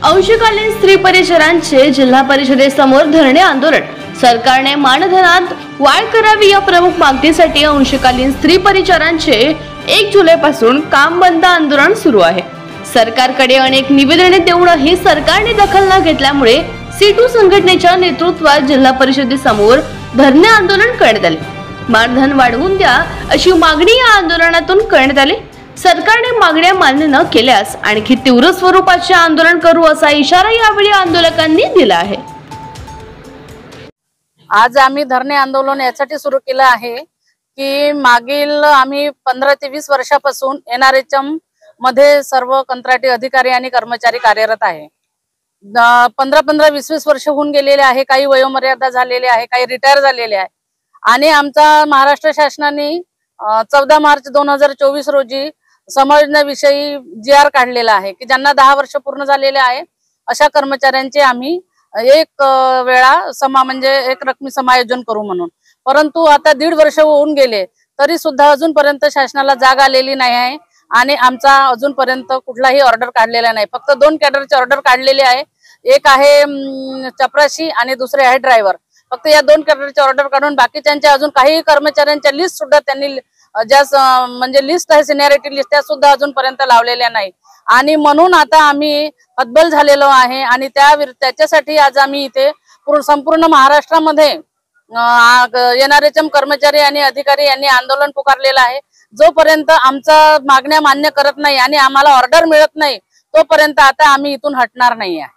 अंशकालीन स्त्री परिचरांचे जिल्हा परिषदेसमोर धरणे आंदोलन। सरकारने मानधनात वाढ करावी या प्रमुख मागणीसाठी अंशकालीन स्त्री परिचरांचे 1 जुलैपासून काम बंद आंदोलन सुरू आहे। सरकारकडे अनेक निवेदने देऊनही सरकारने दखल न घेतल्यामुळे C2 संघटनेच्या नेतृत्वात जिल्हा परिषदेसमोर धरणे आंदोलन करण्यात आले। मानधन वाढवून द्या अशी मागणी या आंदोलनातून करण्यात आली। सरकारने मागण्या मान्य न केल्यास आणखी तीव्र स्वरूपाचे आंदोलन करू असा इशारा यावेळी आंदोलकांनी दिला आहे। आज आम्ही धरणे आंदोलन यासाठी सुरू केलं आहे की मागील आम्ही 15 ते 20 वर्षापासून NRHM मध्ये सर्व कंत्राटी अधिकारी आणि कर्मचारी कार्यरत आहे। 15-20 वर्ष होऊन गेलेले आहे। काही वयोमर्यादा झालेले आहे, काही रिटायर झालेले आहे आणि आमचा महाराष्ट्र शासनाने 14 मार्च 2024 रोजी समायोजनाविषयी GR काढलेला आहे की ज्यांना 10 वर्ष पूर्ण झालेले आहे अशा कर्मचाऱ्यांचे आम्ही एक वेळा म्हणजे एक रकमी समायोजन करू म्हणून। परंतु आता 1.5 वर्ष होऊन गेले तरी सुद्धा अजूनपर्यंत शासनाला जाग आलेली नाही आहे आणि आमचा अजूनपर्यंत कुठलाही ऑर्डर काढलेला नाही। फक्त 2 कॅडरचे ऑर्डर काढलेले आहे, एक आहे चपराशी आणि दुसरे आहे ड्रायव्हर। फक्त या 2 कॅडरचे ऑर्डर काढून बाकीच्यांच्या अजून काही कर्मचाऱ्यांच्या लिस्ट सुद्धा त्यांनी ज्या म्हणजे लिस्ट आहे सिनियरिटी लिस्ट त्या सुद्धा अजूनपर्यंत लावलेल्या नाही आणि म्हणून आता आम्ही हतबल झालेलो आहे आणि त्याच्यासाठी आज आम्ही इथे संपूर्ण महाराष्ट्रामध्ये NRHM कर्मचारी आणि अधिकारी यांनी आंदोलन पुकारलेलं आहे। जोपर्यंत आमचा मागण्या मान्य करत नाही आणि आम्हाला ऑर्डर मिळत नाही तोपर्यंत आता आम्ही इथून हटणार नाही आहे।